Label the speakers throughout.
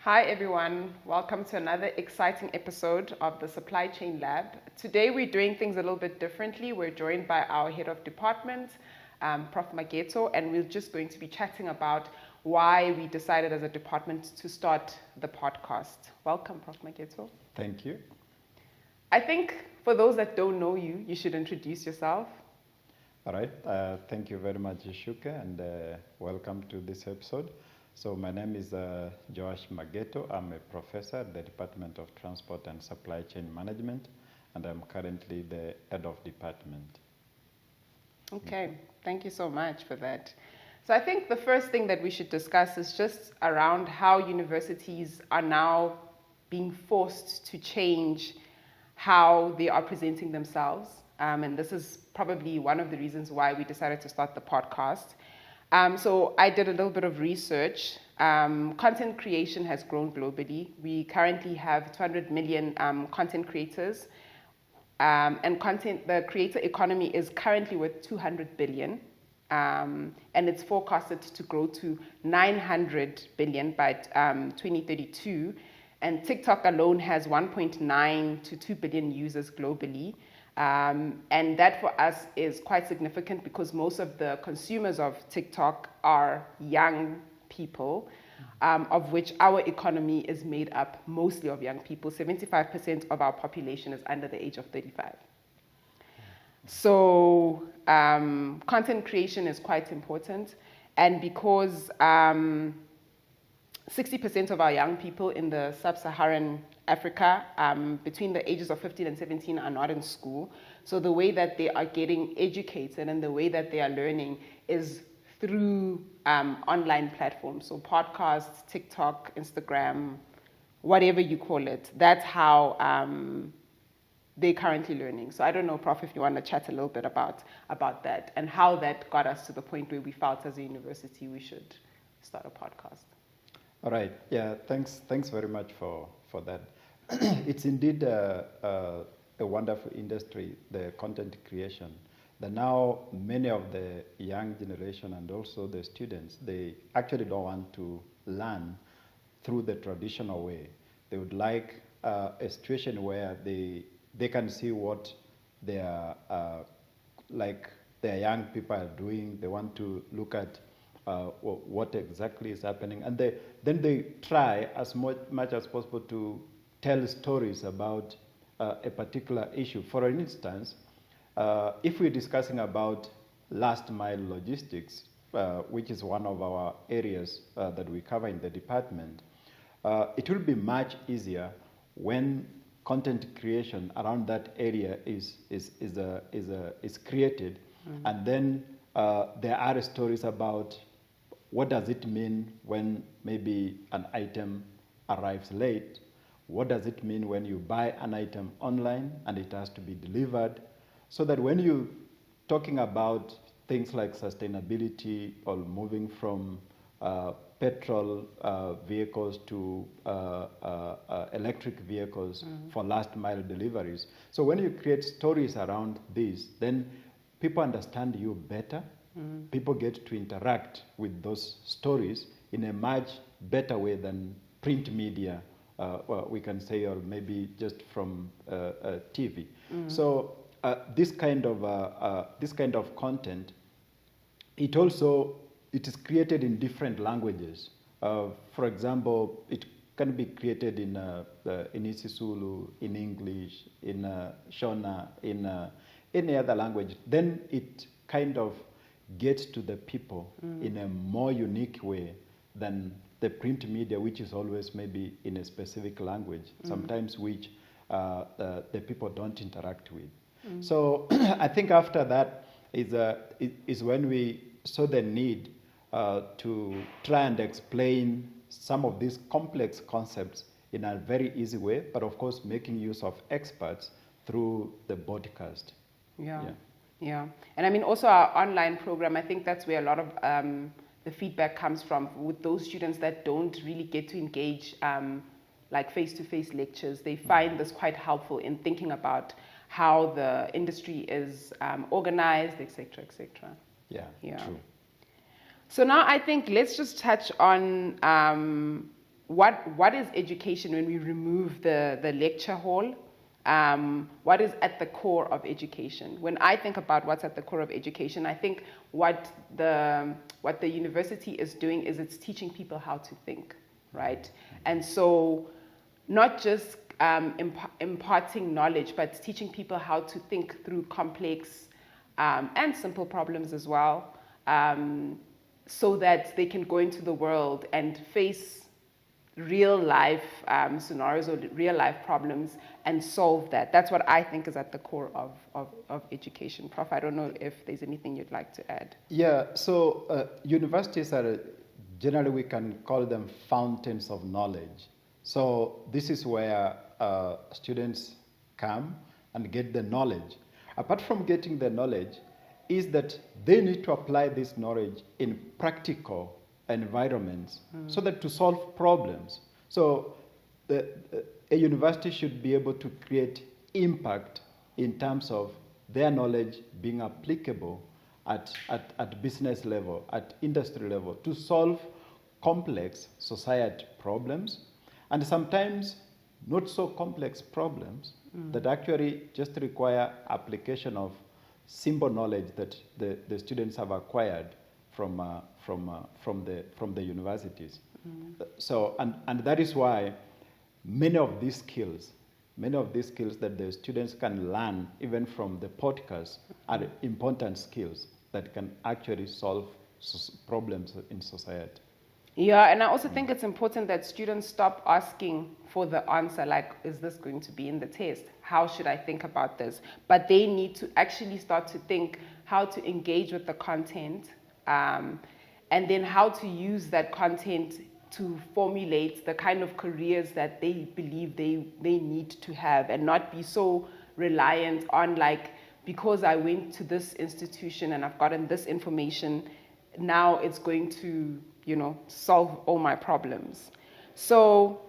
Speaker 1: Hi everyone, welcome to another exciting episode of the Supply Chain Lab. Today we're doing things a little bit differently. We're joined by our head of department, Prof Mageto, and we're just going to be chatting about why we decided as a department to start the podcast. Welcome, Prof Mageto.
Speaker 2: Thank you.
Speaker 1: I think for those that don't know you, you should introduce yourself.
Speaker 2: All right. Thank you very much, Xihluke, and welcome to this episode. So my name is Prof Mageto. I'm a professor at the Department of Transport and Supply Chain Management, and I'm currently the head of department.
Speaker 1: Okay, thank you so much for that. So I think the first thing that we should discuss is just around how universities are now being forced to change how they are presenting themselves. And this is probably one of the reasons why we decided to start the podcast. So I did a little bit of research. Content creation has grown globally. We currently have 200 million content creators. And the creator economy is currently worth 200 billion. And it's forecasted to grow to 900 billion by 2032. And TikTok alone has 1.9 to 2 billion users globally. And that for us is quite significant because most of the consumers of TikTok are young people, of which our economy is made up mostly of young people. 75% of our population is under the age of 35. So content creation is quite important. And because 60% of our young people in the sub-Saharan Africa between the ages of 15 and 17 are not in school. So the way that they are getting educated and the way that they are learning is through online platforms. So podcasts, TikTok, Instagram, whatever you call it. That's how they're currently learning. So I don't know, Prof, if you want to chat a little bit about that and how that got us to the point where we felt as a university we should start a podcast.
Speaker 2: All right. Yeah. Thanks very much for that. It's indeed a wonderful industry, the content creation. That now many of the young generation and also the students, they actually don't want to learn through the traditional way. They would like a situation where they can see what their young people are doing. They want to look at what exactly is happening, and then they try as much as possible to tell stories about a particular issue. For instance, if we're discussing about last mile logistics, which is one of our areas that we cover in the department, it will be much easier when content creation around that area is created, and then there are stories about what does it mean when maybe an item arrives late? What does it mean when you buy an item online and it has to be delivered? So that when you're talking about things like sustainability or moving from petrol vehicles to electric vehicles for last mile deliveries. So when you create stories around this, then people understand you better. People get to interact with those stories in a much better way than print media, we can say, or maybe just from TV. So this kind of content, it is created in different languages. For example, it can be created in isiZulu, in English, in Shona, in any other language. Then it kind of gets to the people in a more unique way than the print media, which is always maybe in a specific language, sometimes which the people don't interact with. So I think after that is when we saw the need to try and explain some of these complex concepts in a very easy way, but of course making use of experts through the podcast.
Speaker 1: Yeah. And I mean, also our online program, I think that's where a lot of the feedback comes from with those students that don't really get to engage like face-to-face lectures. They find this quite helpful in thinking about how the industry is organized, et cetera, et cetera.
Speaker 2: Yeah, true.
Speaker 1: So now I think let's just touch on what is education when we remove the lecture hall? What is at the core of education? When I think about what's at the core of education, I think what the university is doing is it's teaching people how to think, right? And so not just imparting knowledge, but teaching people how to think through complex and simple problems as well, so that they can go into the world and face real life scenarios or real life problems and solve that. That's what I think is at the core of education. Prof, I don't know if there's anything you'd like to add.
Speaker 2: Yeah, so universities are, generally we can call them fountains of knowledge. So this is where students come and get the knowledge. Apart from getting the knowledge, is that they need to apply this knowledge in practical environments so that to solve problems. So a university should be able to create impact in terms of their knowledge being applicable at business level, at industry level, to solve complex society problems, and sometimes not so complex problems that actually just require application of simple knowledge that the students have acquired from the universities. So and that is why many of these skills that the students can learn even from the podcast are important skills that can actually solve problems in society.
Speaker 1: Yeah, and I also think it's important that students stop asking for the answer, like, is this going to be in the test? How should I think about this? But they need to actually start to think how to engage with the content, and then how to use that content to formulate the kind of careers that they believe they need to have, and not be so reliant on, like, because I went to this institution and I've gotten this information, now it's going to, solve all my problems. So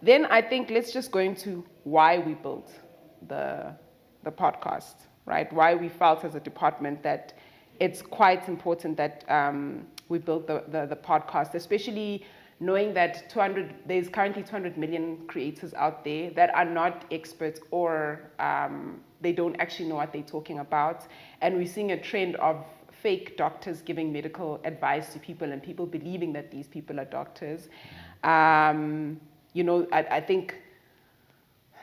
Speaker 1: then I think let's just go into why we built the podcast, right? Why we felt as a department that it's quite important that we built the podcast, especially knowing that there's currently 200 million creators out there that are not experts, or they don't actually know what they're talking about. And we're seeing a trend of fake doctors giving medical advice to people and people believing that these people are doctors. I think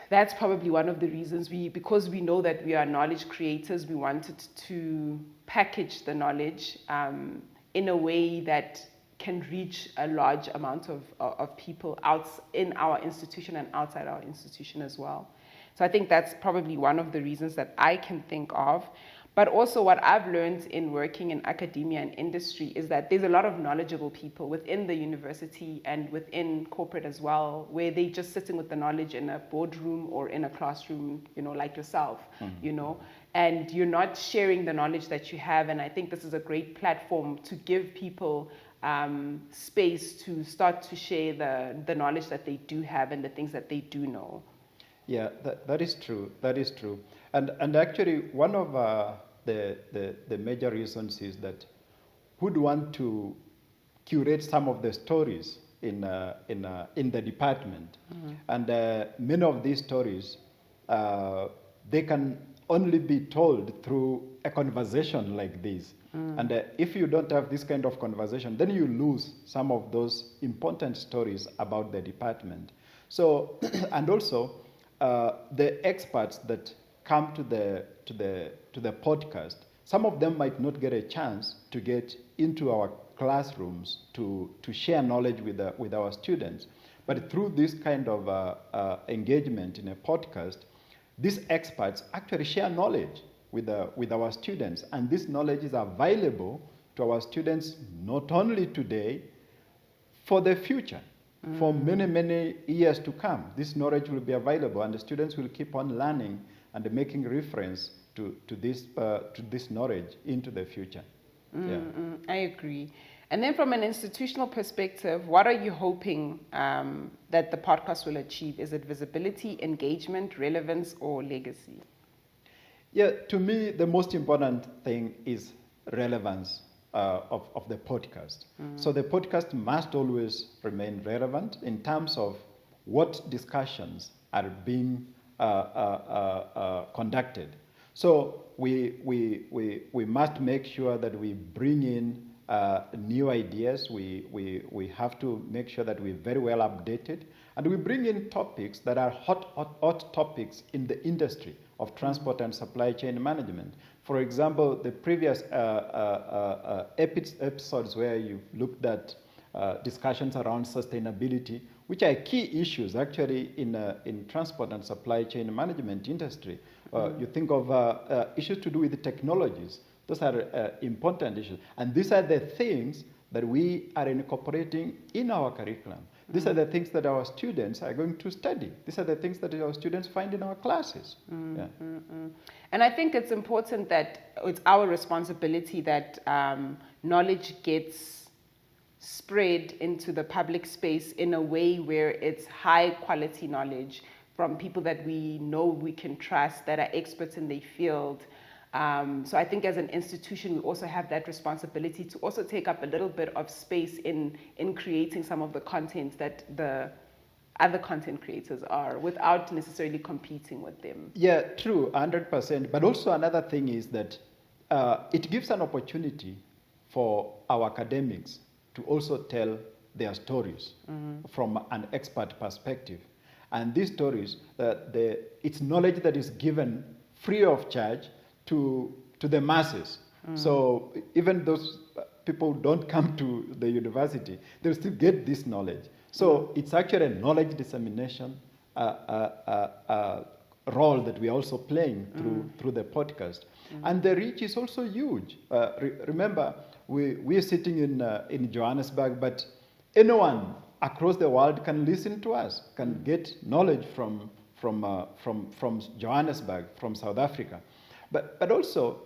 Speaker 1: that's probably one of the reasons because we know that we are knowledge creators, we wanted to package the knowledge in a way that can reach a large amount of people in our institution and outside our institution as well. So I think that's probably one of the reasons that I can think of. But also what I've learned in working in academia and industry is that there's a lot of knowledgeable people within the university and within corporate as well, where they're just sitting with the knowledge in a boardroom or in a classroom, like yourself, and you're not sharing the knowledge that you have. And I think this is a great platform to give people space to start to share the knowledge that they do have and the things that they do know.
Speaker 2: Yeah, that is true. That is true. And actually, one of the major reasons is that who'd want to curate some of the stories in the department, and many of these stories they can only be told through a conversation like this. And if you don't have this kind of conversation, then you lose some of those important stories about the department. So, and also the experts that come to the podcast, some of them might not get a chance to get into our classrooms to share knowledge with our students. But through this kind of engagement in a podcast, these experts actually share knowledge with our students, and this knowledge is available to our students not only today, for the future. For many, many years to come, this knowledge will be available, and the students will keep on learning and making reference to this knowledge into the future.
Speaker 1: I agree. And then from an institutional perspective, what are you hoping that the podcast will achieve? Is it visibility, engagement, relevance, or legacy?
Speaker 2: Yeah, to me, the most important thing is relevance. of the podcast. So the podcast must always remain relevant in terms of what discussions are being conducted. So we must make sure that we bring in new ideas. We have to make sure that we're very well updated, and we bring in topics that are hot topics in the industry of transport and supply chain management. For example, the previous episodes where you looked at discussions around sustainability, which are key issues actually in transport and supply chain management industry. You think of issues to do with the technologies. Those are important issues. And these are the things that we are incorporating in our curriculum. These are the things that our students are going to study. These are the things that our students find in our classes. Yeah.
Speaker 1: And I think it's important that it's our responsibility that knowledge gets spread into the public space in a way where it's high quality knowledge from people that we know we can trust, that are experts in their field. So I think as an institution, we also have that responsibility to also take up a little bit of space in creating some of the content that the other content creators are, without necessarily competing with them.
Speaker 2: Yeah, true, 100%. But also another thing is that it gives an opportunity for our academics to also tell their stories from an expert perspective. And these stories, it's knowledge that is given free of charge to the masses. So even those people who don't come to the university, they'll still get this knowledge. So it's actually a knowledge dissemination role that we are also playing through the podcast. And the reach is also huge. Remember, we're sitting in Johannesburg, but anyone across the world can listen to us, can get knowledge from Johannesburg, from South Africa. But also,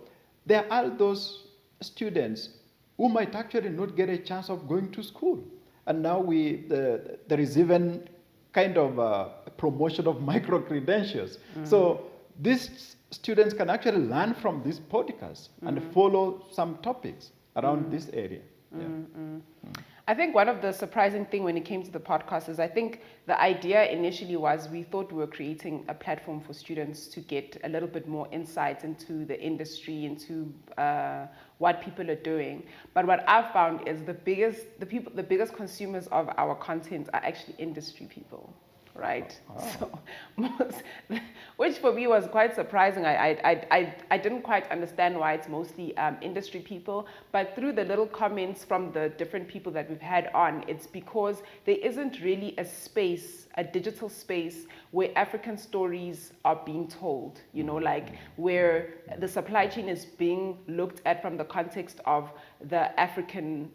Speaker 2: there are those students who might actually not get a chance of going to school. And now there is even kind of a promotion of micro-credentials. So these students can actually learn from this podcast and follow some topics around this area. Yeah.
Speaker 1: I think one of the surprising thing when it came to the podcast is I think the idea initially was we thought we were creating a platform for students to get a little bit more insight into the industry, into what people are doing. But what I've found is the biggest consumers of our content are actually industry people. Right, so which for me was quite surprising. I didn't quite understand why it's mostly industry people, but through the little comments from the different people that we've had on, it's because there isn't really a digital space where African stories are being told, like where the supply chain is being looked at from the context of the African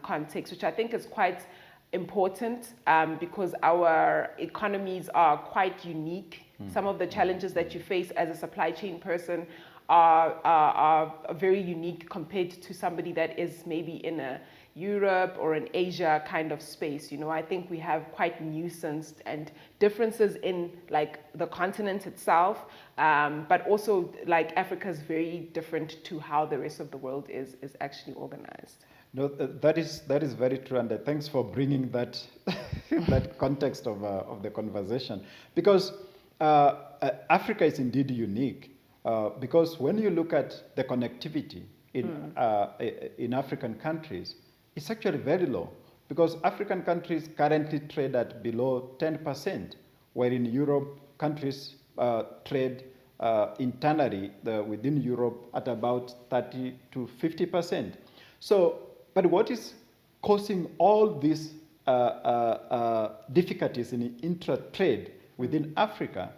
Speaker 1: context, which I think is quite important because our economies are quite unique. Some of the challenges that you face as a supply chain person are very unique compared to somebody that is maybe in a Europe or an Asia kind of space. I think we have quite nuanced and differences in like the continent itself, but also like Africa is very different to how the rest of the world is actually organized.
Speaker 2: No, that is very true, and thanks for bringing that that context of the conversation, because Africa is indeed unique. Because when you look at the connectivity in African countries, it's actually very low. Because African countries currently trade at below 10%, where in Europe countries trade internally within Europe at about 30 to 50%. So. But what is causing all these difficulties in intra-trade within Africa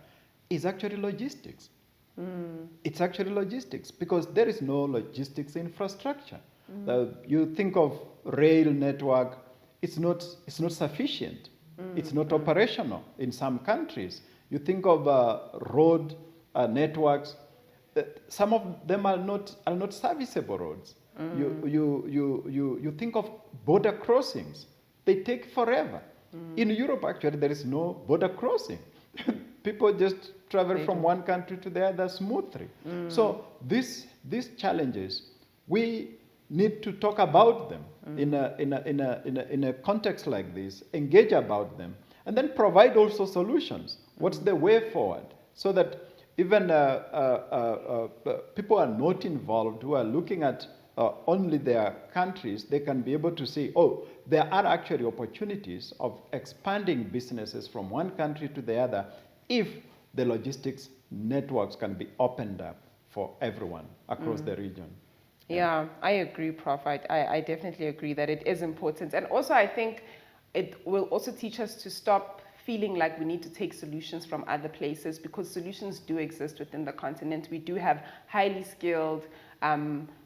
Speaker 2: is actually logistics. It's actually logistics because there is no logistics infrastructure. You think of rail network, it's not sufficient. It's not operational in some countries. You think of road networks, some of them are not serviceable roads. You think of border crossings. They take forever. In Europe, actually, there is no border crossing. People just travel from one country to the other smoothly. So these challenges, we need to talk about them in a context like this, engage about them, and then provide also solutions. What's the way forward? So that even people are not involved, who are looking at only their countries, they can be able to see, oh, there are actually opportunities of expanding businesses from one country to the other if the logistics networks can be opened up for everyone across the region.
Speaker 1: Yeah, I agree, Prof. I definitely agree that it is important. And also, I think it will also teach us to stop feeling like we need to take solutions from other places, because solutions do exist within the continent. We do have highly skilled,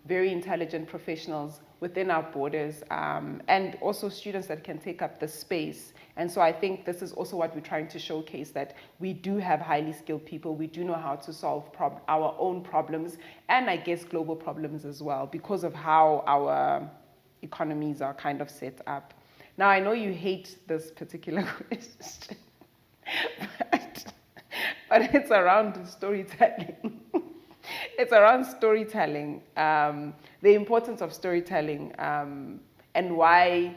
Speaker 1: very intelligent professionals within our borders, and also students that can take up the space. And so I think this is also what we're trying to showcase, that we do have highly skilled people. We do know how to solve our own problems, and I guess global problems as well, because of how our economies are kind of set up. Now, I know you hate this particular question, but it's around storytelling. It's around storytelling, the importance of storytelling, and why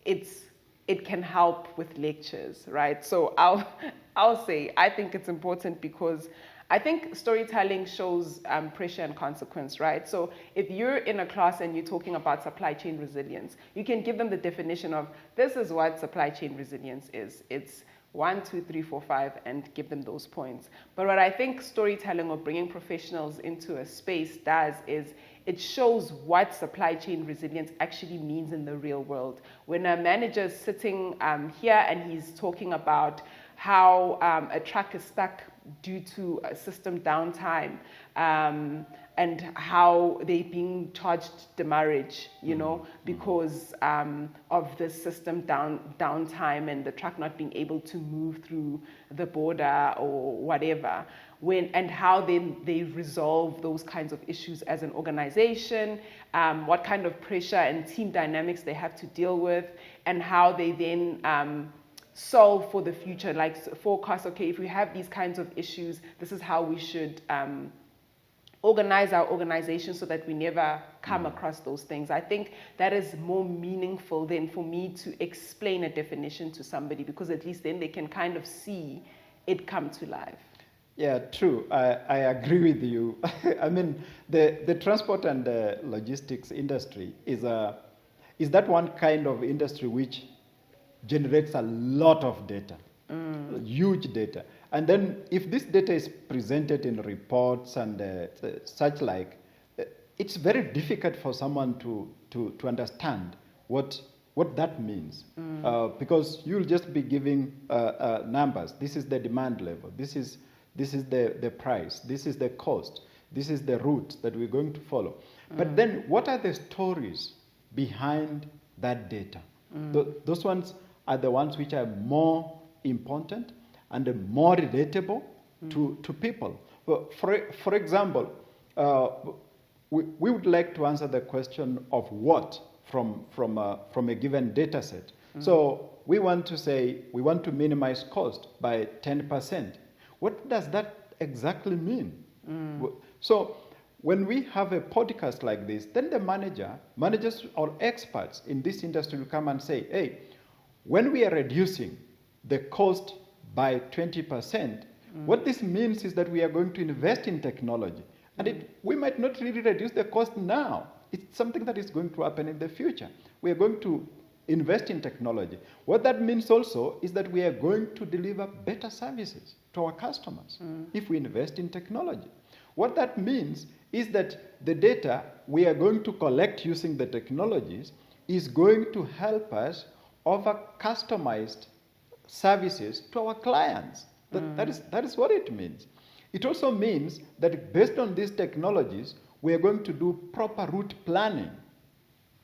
Speaker 1: it can help with lectures, right? So I'll say I think it's important because I think storytelling shows pressure and consequence, right? So if you're in a class and you're talking about supply chain resilience, you can give them the definition of, this is what supply chain resilience is. It's 1, 2, 3, 4, 5, and give them those points. But what I think storytelling or bringing professionals into a space does is it shows what supply chain resilience actually means in the real world. When a manager is sitting here and he's talking about how a truck is stuck due to a system downtime, and how they're being charged demurrage, because of the system downtime and the truck not being able to move through the border or whatever. And how they resolve those kinds of issues as an organization, what kind of pressure and team dynamics they have to deal with, and how they then solve for the future, like forecast, okay, if we have these kinds of issues, this is how we should organize our organization so that we never come across those things. I think that is more meaningful than for me to explain a definition to somebody, because at least then they can kind of see it come to life.
Speaker 2: Yeah, true. I agree with you. I mean, the transport and the logistics industry is that one kind of industry which generates a lot of data, huge data. And then if this data is presented in reports and such like, it's very difficult for someone to understand what that means. Because you'll just be giving numbers. This is the demand level. This is the price. This is the cost. This is the route that we're going to follow. But then what are the stories behind that data? Those ones are the ones which are more important and more relatable to people. Well, for example, we would like to answer the question of what from a given data set. So we want to say we want to minimize cost by 10%. What does that exactly mean? So when we have a podcast like this, then the managers or experts in this industry will come and say, hey, when we are reducing the cost by 20%, what this means is that we are going to invest in technology. And we might not really reduce the cost now. It's something that is going to happen in the future. We are going to invest in technology. What that means also is that we are going to deliver better services to our customers if we invest in technology. What that means is that the data we are going to collect using the technologies is going to help us offer customized services to our clients. That is what it means. It also means that based on these technologies, we are going to do proper route planning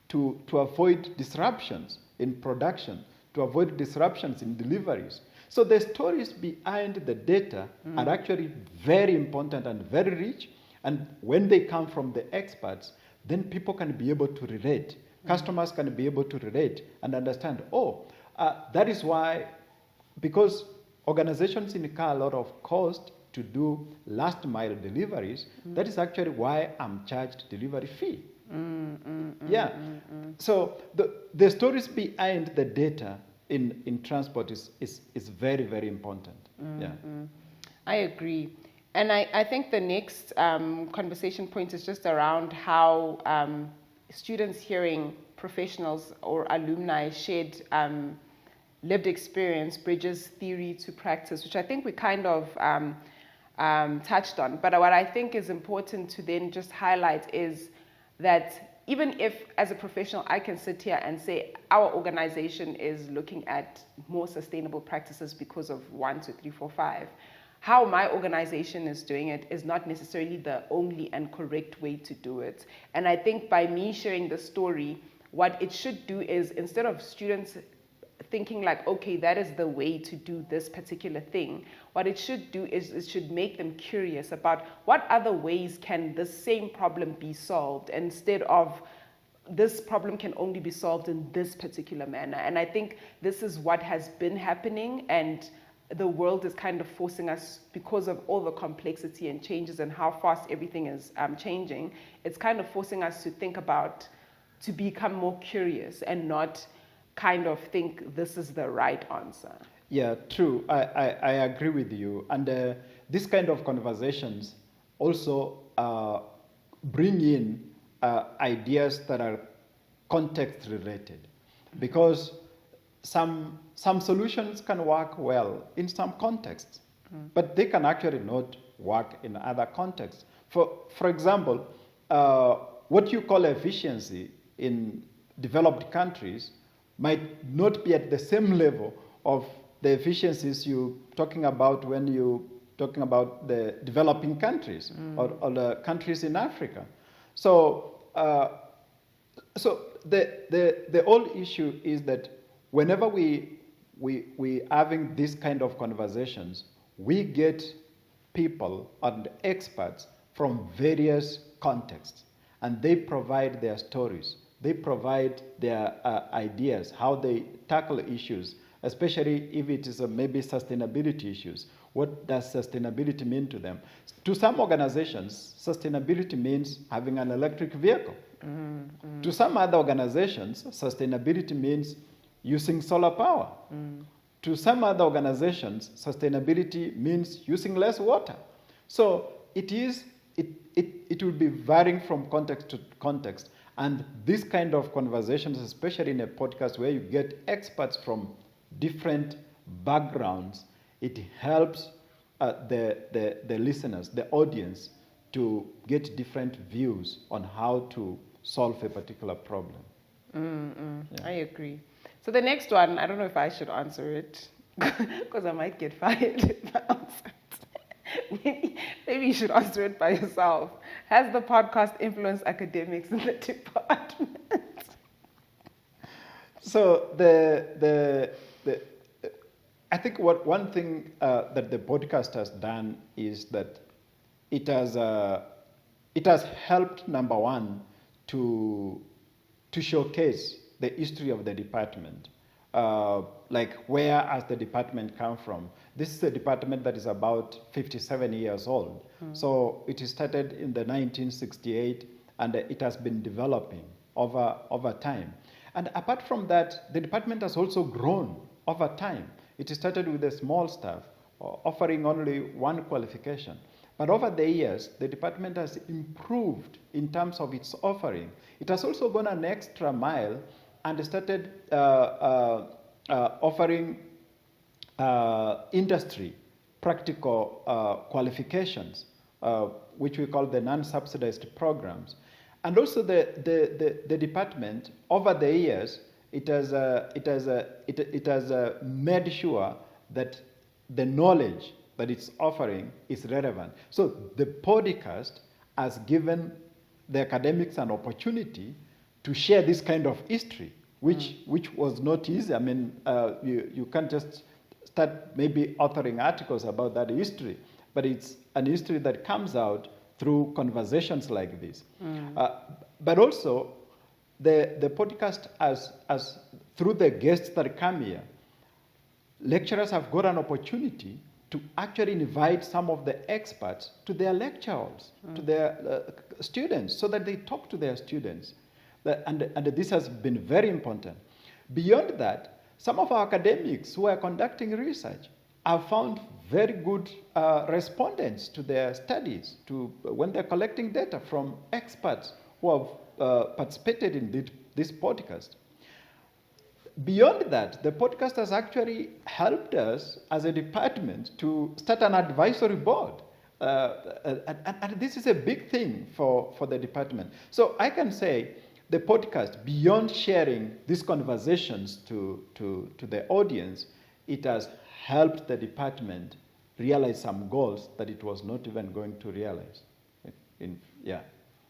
Speaker 2: to avoid disruptions in production, to avoid disruptions in deliveries. So the stories behind the data are actually very important and very rich. And when they come from the experts, then people can be able to relate. Customers can be able to relate and understand, that is why, because organizations incur a lot of cost to do last mile deliveries, that is actually why I'm charged delivery fee. Yeah. So the stories behind the data in transport is very, very important. Yeah.
Speaker 1: I agree. And I think the next conversation point is just around how students hearing professionals or alumni shared lived experience bridges theory to practice, which I think we kind of touched on. But what I think is important to then just highlight is that even if as a professional I can sit here and say our organization is looking at more sustainable practices because of 1, 2, 3, 4, 5, how my organization is doing it is not necessarily the only and correct way to do it. And I think by me sharing the story, what it should do is, instead of students thinking like, okay, that is the way to do this particular thing, what it should do is it should make them curious about what other ways can the same problem be solved, instead of this problem can only be solved in this particular manner. And I think this is what has been happening, and the world is kind of forcing us, because of all the complexity and changes and how fast everything is changing, it's kind of forcing us to think about, to become more curious and not kind of think this is the right answer.
Speaker 2: Yeah, true. I agree with you. And this kind of conversations also bring in ideas that are context related, because some solutions can work well in some contexts, but they can actually not work in other contexts. For example, what you call efficiency in developed countries might not be at the same level of the efficiencies you're talking about when you're talking about the developing countries or the countries in Africa. So, the whole issue is that whenever we having this kind of conversations, we get people and experts from various contexts, and they provide their stories. They provide their ideas, how they tackle issues, especially if it is maybe sustainability issues. What does sustainability mean to them? To some organizations, sustainability means having an electric vehicle. To some other organizations, sustainability means using solar power. To some other organizations, sustainability means using less water. So it will be varying from context to context. And this kind of conversations, especially in a podcast where you get experts from different backgrounds, it helps the listeners, the audience, to get different views on how to solve a particular problem.
Speaker 1: Yeah. I agree. So the next one, I don't know if I should answer it, because I might get fired if I answer it. Maybe you should answer it by yourself. Has the podcast influenced academics in the department? So
Speaker 2: I think one thing that the podcast has done is that it has helped, number one, to showcase the history of the department, like where has the department come from. This is a department that is about 57 years old. So it started in the 1968, and it has been developing over time. And apart from that, the department has also grown over time. It started with a small staff, offering only one qualification. But over the years, the department has improved in terms of its offering. It has also gone an extra mile and started offering industry practical qualifications, which we call the non-subsidized programs. And also the department, over the years, it has made sure that the knowledge that it's offering is relevant. So the podcast has given the academics an opportunity to share this kind of history, which was not easy. I mean, you can't just start maybe authoring articles about that history, but it's an history that comes out through conversations like this. But also, the podcast, through the guests that come here, lecturers have got an opportunity to actually invite some of the experts to their lecture halls, to their students, so that they talk to their students. And this has been very important. Beyond that, some of our academics who are conducting research have found very good respondents to their studies, when they're collecting data from experts who have participated in this podcast. Beyond that, the podcast has actually helped us as a department to start an advisory board. And this is a big thing for the department. So I can say the podcast, beyond sharing these conversations to the audience, it has helped the department realize some goals that it was not even going to realize.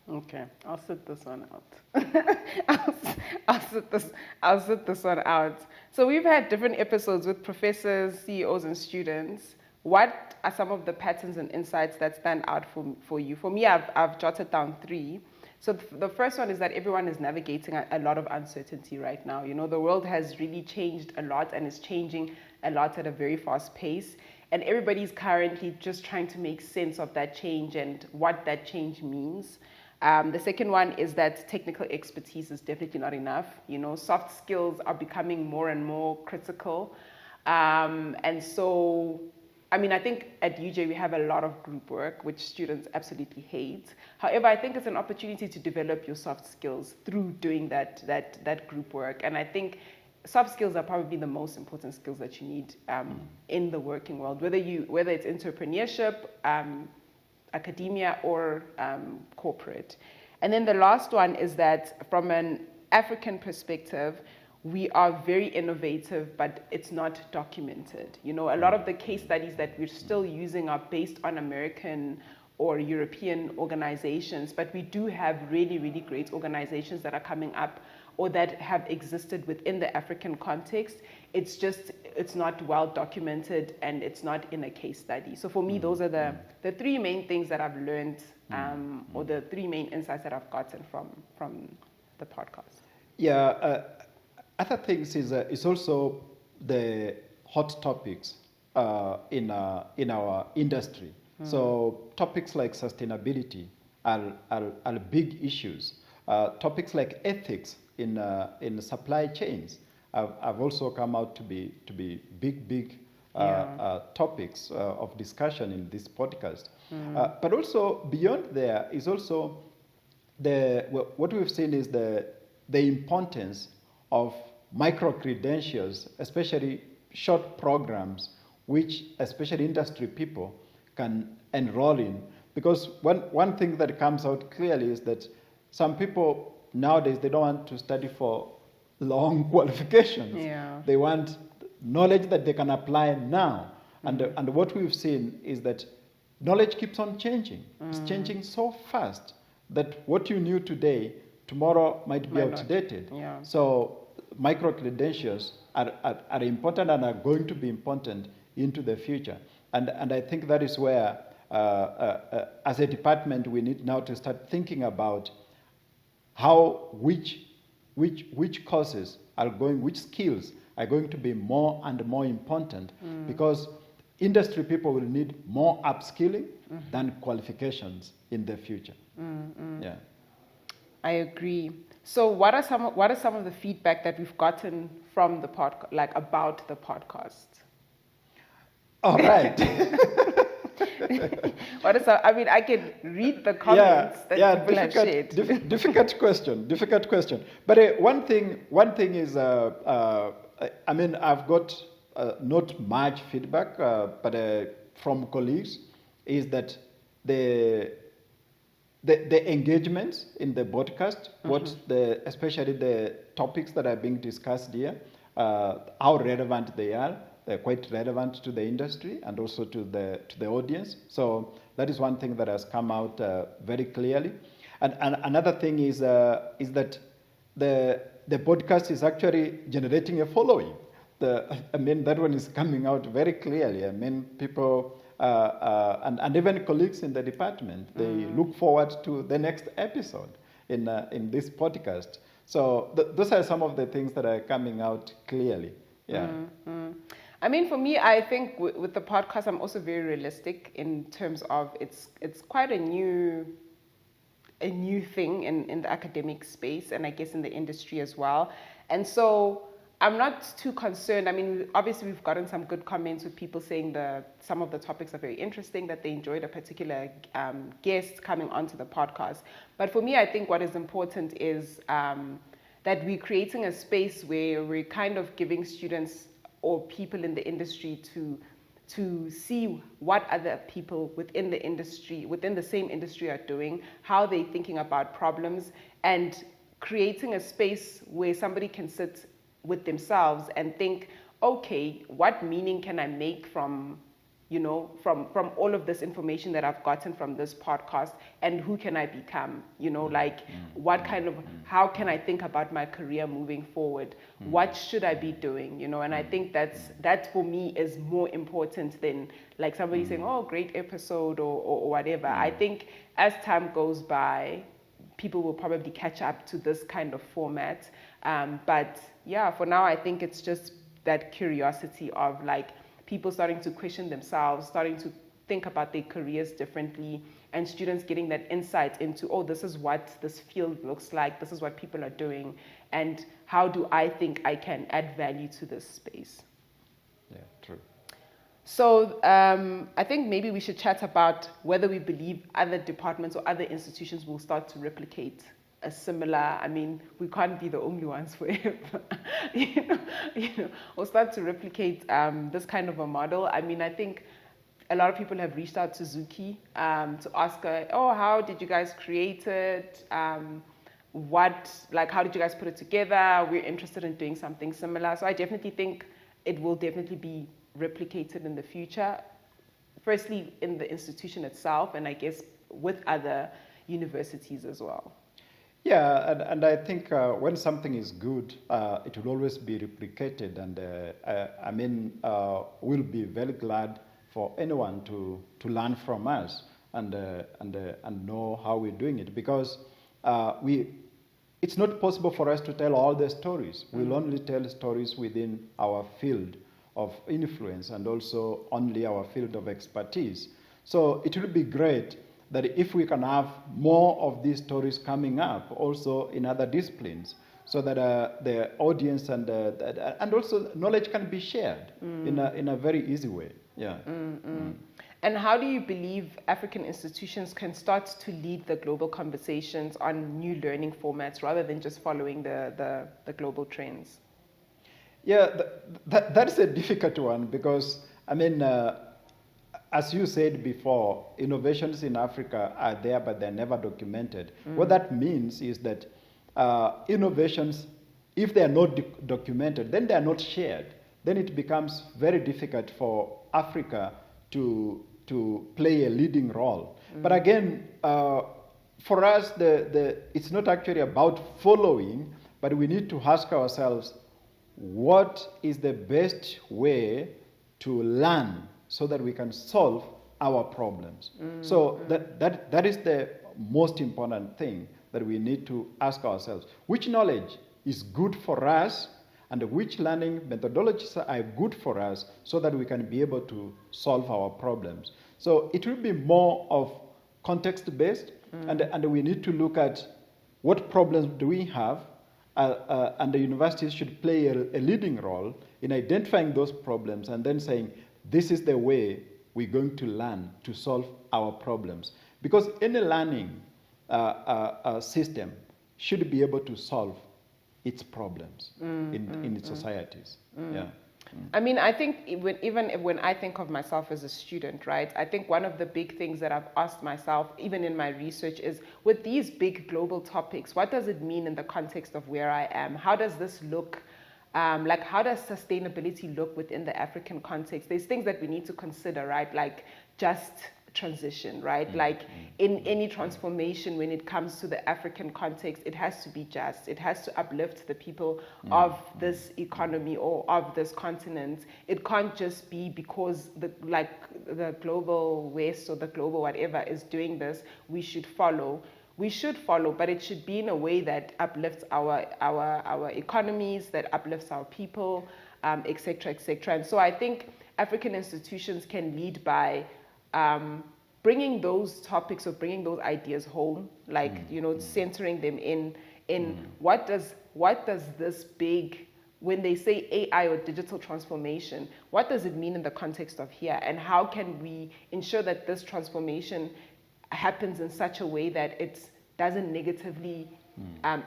Speaker 1: Okay, I'll sit this one out. I'll sit this one out. So we've had different episodes with professors, CEOs, and students. What are some of the patterns and insights that stand out for you? For me, I've jotted down 3. So the first one is that everyone is navigating a lot of uncertainty right now. You know, the world has really changed a lot and is changing a lot at a very fast pace. And everybody's currently just trying to make sense of that change and what that change means. The second one is that technical expertise is definitely not enough. You know, soft skills are becoming more and more critical. And so, I mean, I think at UJ we have a lot of group work, which students absolutely hate. However, I think it's an opportunity to develop your soft skills through doing that group work. And I think soft skills are probably the most important skills that you need in the working world, whether it's entrepreneurship, academia, or corporate. And then the last one is that from an African perspective, we are very innovative, but it's not documented. You know, a lot of the case studies that we're still using are based on American or European organizations, but we do have really, really great organizations that are coming up or that have existed within the African context. It's not well documented and it's not in a case study. So for me, those are the 3 main things that I've learned, or the 3 main insights that I've gotten from the podcast.
Speaker 2: Yeah, other things is also the hot topics in our industry. So topics like sustainability are big issues. Topics like ethics in supply chains have also come out to be big topics of discussion in this podcast. But also beyond there is also what we've seen is the importance of micro credentials, especially short programs, which especially industry people can enroll in. Because one thing that comes out clearly is that some people nowadays, they don't want to study for long qualifications.
Speaker 1: Yeah.
Speaker 2: They want knowledge that they can apply now. And what we've seen is that knowledge keeps on changing. It's changing so fast that what you knew today, tomorrow might be outdated.
Speaker 1: Yeah.
Speaker 2: So micro-credentials are important and are going to be important into the future. And I think that is where, as a department, we need now to start thinking about how which courses are going, which skills are going to be more and more important, because industry people will need more upskilling than qualifications in the future. Yeah,
Speaker 1: I agree. So what are some of the feedback that we've gotten from the podcast, like about the podcast?
Speaker 2: All right.
Speaker 1: I mean, I can read the comments that people have shared.
Speaker 2: Difficult question. But one thing is, I mean, I've got not much feedback, but from colleagues, is that the engagements in the podcast, especially the topics that are being discussed here, how relevant they are. They're quite relevant to the industry and also to the audience. So that is one thing that has come out very clearly. And another thing is that the podcast is actually generating a following. I mean, that one is coming out very clearly. I mean, people and even colleagues in the department, they look forward to the next episode in this podcast. So those are some of the things that are coming out clearly. Yeah.
Speaker 1: I mean, for me, I think with the podcast, I'm also very realistic in terms of it's quite a new thing in the academic space, and I guess in the industry as well. And so I'm not too concerned. I mean, obviously we've gotten some good comments with people saying some of the topics are very interesting, that they enjoyed a particular guest coming onto the podcast. But for me, I think what is important is that we're creating a space where we're kind of giving students or people in the industry to see what other people within the industry, within the same industry are doing, how they're thinking about problems, and creating a space where somebody can sit with themselves and think, okay, what meaning can I make from from all of this information that I've gotten from this podcast, and who can I become? What kind of, how can I think about my career moving forward? What should I be doing? And I think that for me is more important than like somebody saying, oh, great episode or whatever. I think as time goes by, people will probably catch up to this kind of format. But yeah, for now, I think it's just that curiosity of like, people starting to question themselves, starting to think about their careers differently, and students getting that insight into, oh, this is what this field looks like, this is what people are doing, and how do I think I can add value to this space?
Speaker 2: Yeah, true.
Speaker 1: So I think maybe we should chat about whether we believe other departments or other institutions will start to replicate a similar, I mean, we can't be the only ones forever, or start to replicate this kind of a model. I mean, I think a lot of people have reached out to Zuki to ask her, oh, how did you guys create it? How did you guys put it together? We're interested in doing something similar. So I definitely think it will definitely be replicated in the future. Firstly, in the institution itself, and I guess with other universities as well.
Speaker 2: Yeah, and I think when something is good, it will always be replicated, and we'll be very glad for anyone to learn from us and know how we're doing it, because it's not possible for us to tell all the stories. We'll only tell stories within our field of influence and also only our field of expertise. So it will be great that if we can have more of these stories coming up also in other disciplines, so that the audience and also knowledge can be shared in a very easy way. Yeah.
Speaker 1: And how do you believe African institutions can start to lead the global conversations on new learning formats rather than just following the global trends?
Speaker 2: Yeah, that's a difficult one, because I mean, as you said before, innovations in Africa are there, but they're never documented. What that means is that innovations, if they are not documented, then they are not shared. Then it becomes very difficult for Africa to play a leading role. But again, for us, it's not actually about following, but we need to ask ourselves, what is the best way to learn so that we can solve our problems? So that is the most important thing that we need to ask ourselves. Which knowledge is good for us, and which learning methodologies are good for us, so that we can be able to solve our problems? So it will be more of context-based, and we need to look at what problems do we have, and the universities should play a leading role in identifying those problems and then saying, this is the way we're going to learn to solve our problems. Because any learning system should be able to solve its problems in its societies. Yeah.
Speaker 1: I mean, I think even when I think of myself as a student, right, I think one of the big things that I've asked myself, even in my research, is with these big global topics, what does it mean in the context of where I am? How does this look? How does sustainability look within the African context? There's things that we need to consider, right? Like just transition, right? Like in any transformation, when it comes to the African context, it has to be just. It has to uplift the people of this economy or of this continent. It can't just be because the global West or the global whatever is doing this, we should follow. We should follow, but it should be in a way that uplifts our economies, that uplifts our people, et cetera, et cetera. And so I think African institutions can lead by bringing those topics or bringing those ideas home, like, centering them in what does this big, when they say AI or digital transformation, what does it mean in the context of here? And how can we ensure that this transformation happens in such a way that it doesn't negatively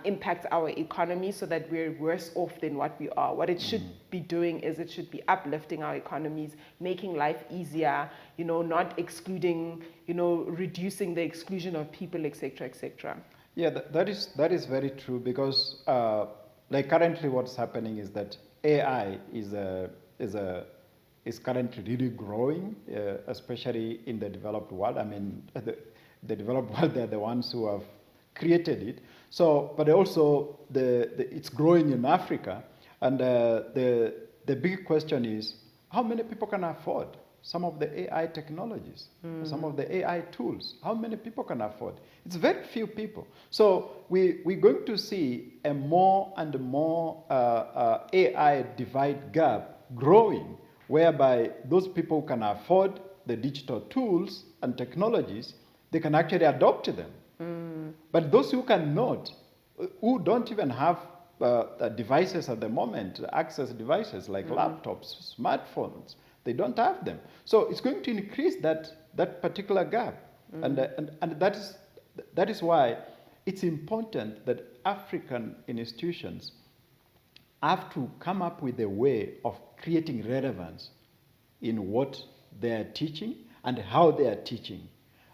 Speaker 1: impact our economy so that we're worse off than what we are? What it should be doing is it should be uplifting our economies, making life easier, not excluding, reducing the exclusion of people, et cetera, et cetera.
Speaker 2: Yeah, that is very true, because like currently what's happening is that AI is currently really growing, especially in the developed world. I mean, the developed world, they're the ones who have created it. So, but also it's growing in Africa, and the big question is, how many people can afford some of the AI technologies, some of the AI tools? How many people can afford? It's very few people. So we're going to see a more and more AI divide gap growing, whereby those people who can afford the digital tools and technologies, they can actually adopt them. But those who cannot, who don't even have devices at the moment, access devices like laptops, smartphones, they don't have them. So it's going to increase that particular gap. And that is why it's important that African institutions have to come up with a way of creating relevance in what they're teaching and how they are teaching.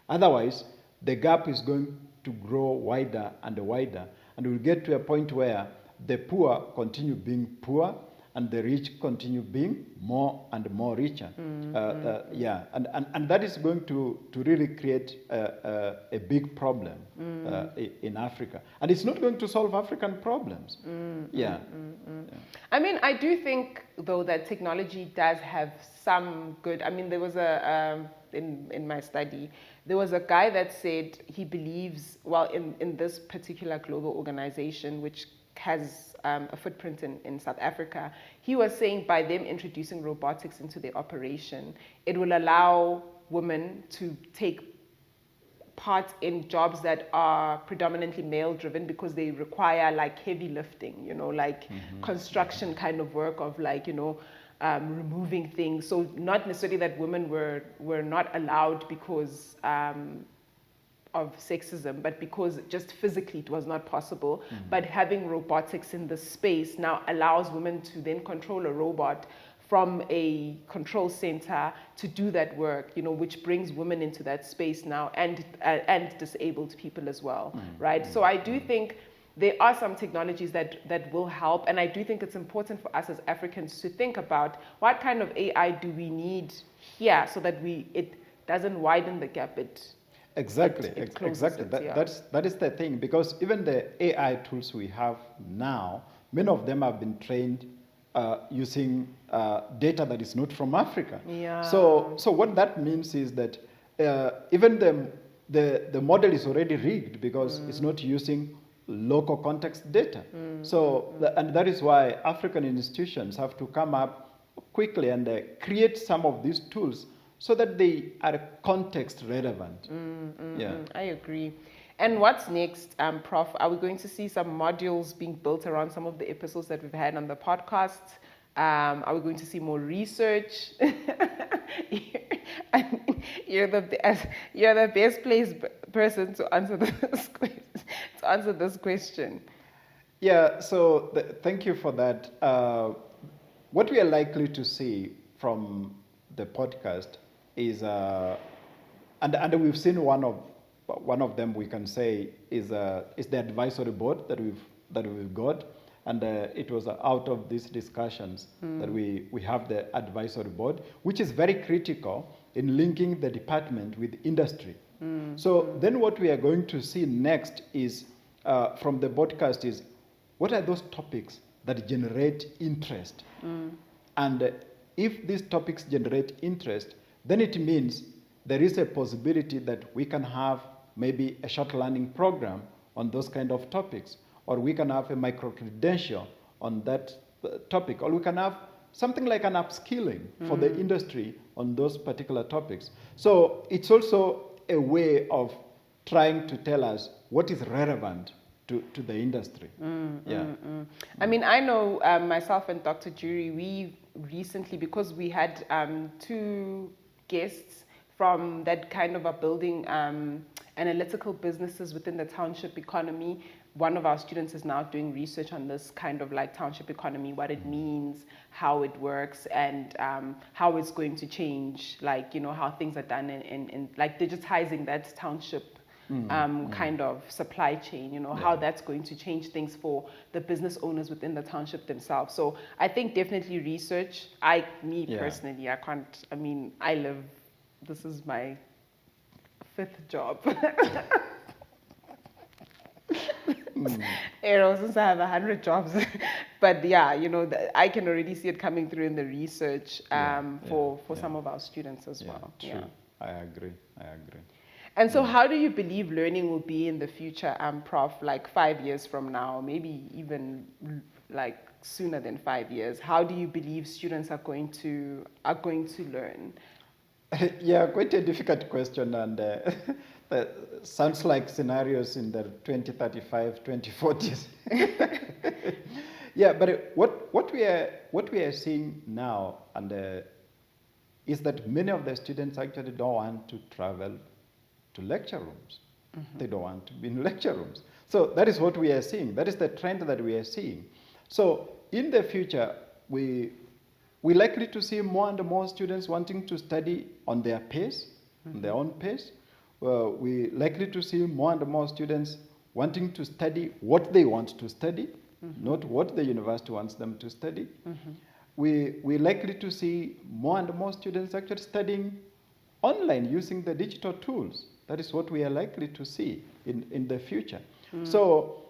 Speaker 2: Otherwise, the gap is going to grow wider and wider, and we'll get to a point where the poor continue being poor and the rich continue being more and more richer. And that is going to really create a big problem in Africa. And it's not going to solve African problems. Yeah.
Speaker 1: I mean, I do think, though, that technology does have some good, I mean, there was in my study, there was a guy that said he believes, well, in this particular global organization, which has a footprint in South Africa, he was saying by them introducing robotics into their operation, it will allow women to take part in jobs that are predominantly male-driven because they require like heavy lifting, like construction kind of work of like, removing things. So not necessarily that women were not allowed because of sexism, but because just physically it was not possible. But having robotics in the space now allows women to then control a robot from a control center to do that work, which brings women into that space now, and disabled people as well, right? So I do think there are some technologies that will help, and I do think it's important for us as Africans to think about what kind of AI do we need here so that it doesn't widen the gap.
Speaker 2: Exactly.
Speaker 1: It
Speaker 2: That is the thing, because even the AI tools we have now, many of them have been trained using data that is not from Africa.
Speaker 1: Yeah.
Speaker 2: So what that means is that even the model is already rigged because it's not using local context data. And that is why African institutions have to come up quickly and create some of these tools so that they are context relevant.
Speaker 1: I agree. And what's next, Prof? Are we going to see some modules being built around some of the episodes that we've had on the podcast? Are we going to see more research? You're the best placed person to answer this question.
Speaker 2: Yeah. So thank you for that. What we are likely to see from the podcast is, and we've seen one of them, we can say, is the advisory board that we've got. And it was out of these discussions that we have the advisory board, which is very critical in linking the department with industry. So then what we are going to see next is, from the podcast, is what are those topics that generate interest? And if these topics generate interest, then it means there is a possibility that we can have maybe a short learning program on those kind of topics, or we can have a micro-credential on that topic, or we can have something like an upskilling for the industry on those particular topics. So it's also a way of trying to tell us what is relevant to the industry.
Speaker 1: I mean, I know myself and Dr. Jury, we recently, because we had 2 guests from that kind of a building analytical businesses within the township economy. One of our students is now doing research on this kind of like township economy, what it means, how it works, and how it's going to change, like, you know, how things are done in like digitizing that township kind of supply chain, you know, how that's going to change things for the business owners within the township themselves. So I think definitely research. Personally, I can't, I mean, this is my 5th job. Since I have 100 jobs. But yeah, you know, I can already see it coming through in the research for some of our students as well.
Speaker 2: True.
Speaker 1: Yeah.
Speaker 2: I agree.
Speaker 1: And so how do you believe learning will be in the future, Prof, like 5 years from now, maybe even like sooner than 5 years? How do you believe students are going to learn?
Speaker 2: Yeah, quite a difficult question, and sounds like scenarios in the 2035, 2040s. Yeah, but what we are seeing now, and is that many of the students actually don't want to travel to lecture rooms. They don't want to be in lecture rooms. So that is what we are seeing. That is the trend that we are seeing. So in the future, we're likely to see more and more students wanting to study on their pace, on their own pace. We're likely to see more and more students wanting to study what they want to study, not what the university wants them to study. We're likely to see more and more students actually studying online using the digital tools. That is what we are likely to see in the future. So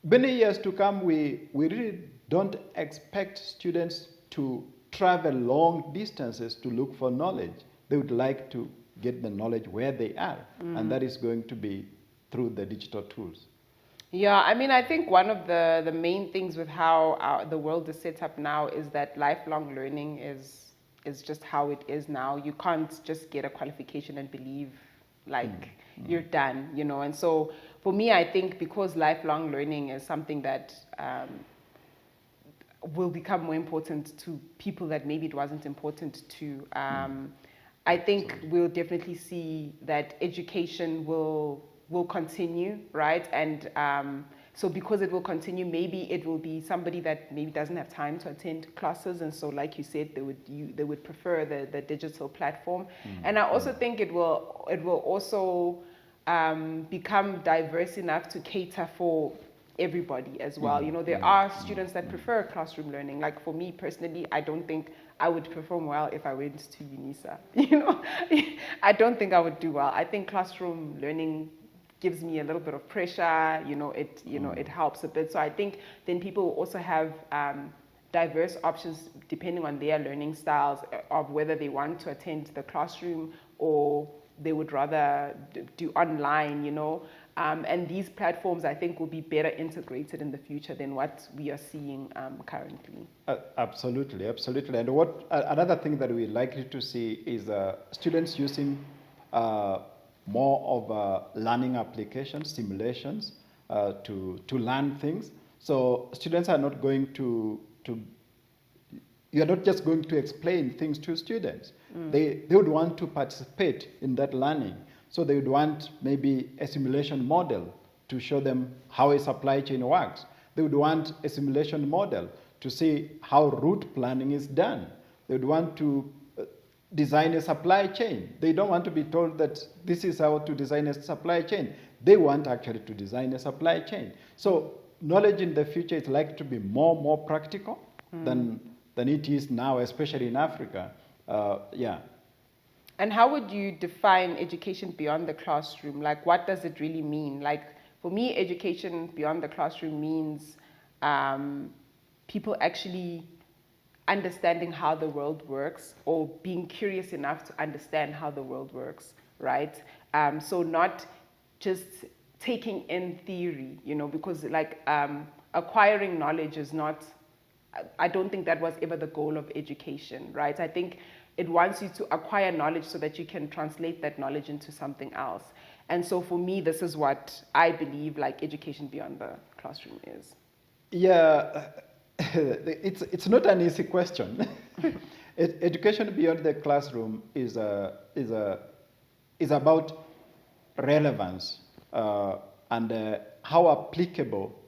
Speaker 2: many years to come, we really don't expect students to travel long distances to look for knowledge. They would like to get the knowledge where they are, and that is going to be through the digital tools.
Speaker 1: Yeah, I mean, I think one of the main things with how the world is set up now is that lifelong learning is just how it is now. You can't just get a qualification and believe like you're done, you know. And so for me, I think because lifelong learning is something that will become more important to people that maybe it wasn't important to, I think we'll definitely see that education will continue, right? And so because it will continue, maybe it will be somebody that maybe doesn't have time to attend classes, and so like you said, they would prefer the digital platform. And I also think it will also become diverse enough to cater for everybody as well. You know, there are students that prefer classroom learning. Like for me personally, I don't think I would perform well if I went to UNISA. You know, I don't think I would do well. I think classroom learning gives me a little bit of pressure. You know, it helps a bit. So I think then people will also have diverse options depending on their learning styles of whether they want to attend the classroom or they would rather do online, you know. And these platforms, I think, will be better integrated in the future than what we are seeing currently.
Speaker 2: Absolutely. And another thing that we're likely to see is students using more of learning applications, simulations, to learn things. So students are not going to you are not just going to explain things to students. They would want to participate in that learning. So they would want maybe a simulation model to show them how a supply chain works. They would want a simulation model to see how route planning is done. They would want to design a supply chain. They don't want to be told that this is how to design a supply chain. They want actually to design a supply chain. So knowledge in the future is likely to be more practical than it is now, especially in Africa.
Speaker 1: And how would you define education beyond the classroom? Like, what does it really mean? Like, for me, education beyond the classroom means people actually understanding how the world works or being curious enough to understand how the world works, right? So not just taking in theory, you know, because like acquiring knowledge is not I don't think that was ever the goal of education, right? I think it wants you to acquire knowledge so that you can translate that knowledge into something else. And so for me, this is what I believe like education beyond the classroom is.
Speaker 2: Yeah, it's not an easy question. Education beyond the classroom is about relevance and how applicable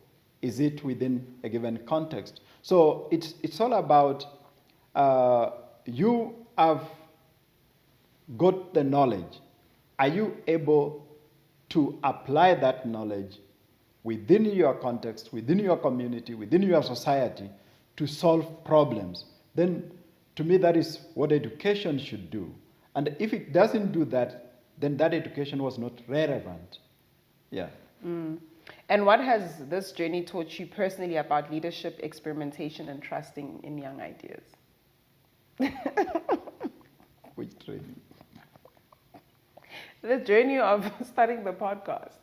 Speaker 2: is it within a given context. So it's all about you have got the knowledge. Are you able to apply that knowledge within your context, within your community, within your society to solve problems? Then to me that is what education should do. And if it doesn't do that, then that education was not relevant. Yeah.
Speaker 1: And what has this journey taught you personally about leadership, experimentation, and trusting in young ideas?
Speaker 2: Which training?
Speaker 1: The journey of starting the podcast.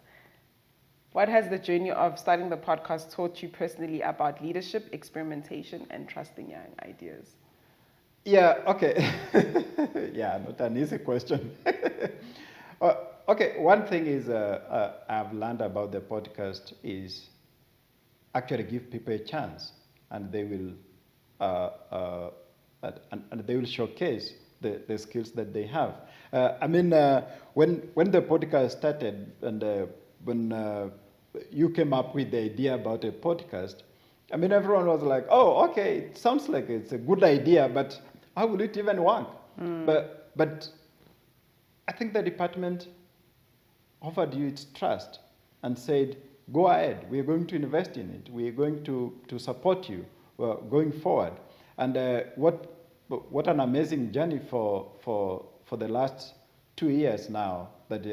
Speaker 1: What has the journey of starting the podcast taught you personally about leadership, experimentation, and trusting young ideas?
Speaker 2: Yeah, okay. Yeah, not an easy question. Okay, one thing is I've learned about the podcast is actually give people a chance, and they will and they will showcase the skills that they have. I mean, when the podcast started and when you came up with the idea about a podcast, I mean, everyone was like, oh, okay, it sounds like it's a good idea, but how will it even work? But I think the department offered you its trust and said, go ahead, we're going to invest in it, we're going to support you going forward. And what an amazing journey for the last 2 years now that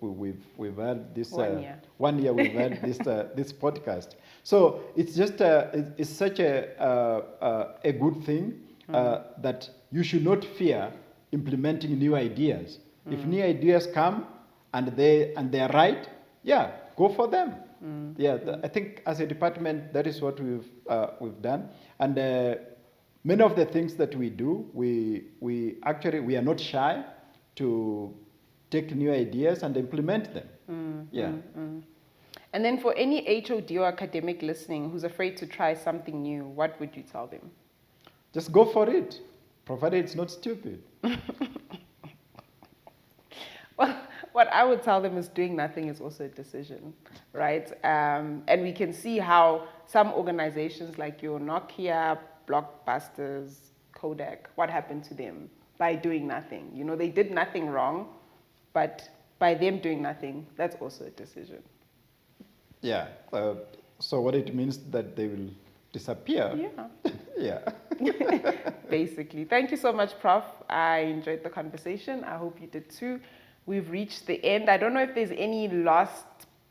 Speaker 2: we've had this
Speaker 1: 1 year.
Speaker 2: 1 year we've had this podcast. So it's just it's such a good thing that you should not fear implementing new ideas. If new ideas come and they are right, yeah, go for them. Yeah, I think as a department that is what we've done, and many of the things that we do, we are not shy to take new ideas and implement them. Yeah.
Speaker 1: And then for any HOD or academic listening who's afraid to try something new, what would you tell them?
Speaker 2: Just go for it, provided it's not stupid.
Speaker 1: Well, what I would tell them is doing nothing is also a decision, right? And we can see how some organizations like your Nokia, Blockbusters, Kodak, what happened to them by doing nothing? You know, they did nothing wrong, but by them doing nothing, that's also a decision.
Speaker 2: Yeah. So what it means that they will disappear.
Speaker 1: Yeah.
Speaker 2: Yeah.
Speaker 1: Basically. Thank you so much, Prof. I enjoyed the conversation. I hope you did too. We've reached the end. I don't know if there's any last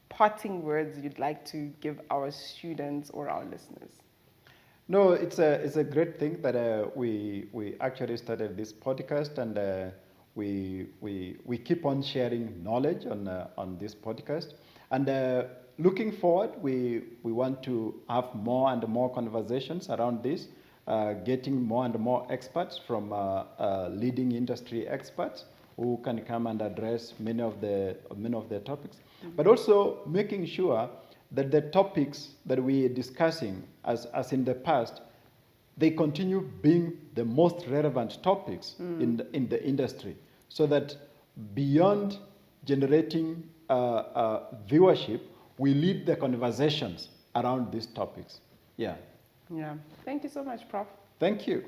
Speaker 1: parting words you'd like to give our students or our listeners.
Speaker 2: No, it's a great thing that we actually started this podcast, and we keep on sharing knowledge on this podcast, and looking forward, we want to have more and more conversations around this, getting more and more experts from leading industry experts who can come and address many of the topics, but also making sure that the topics that we are discussing, as in the past, they continue being the most relevant topics in the industry, so that beyond generating viewership, we lead the conversations around these topics. Yeah.
Speaker 1: Yeah. Thank you so much, Prof.
Speaker 2: Thank you.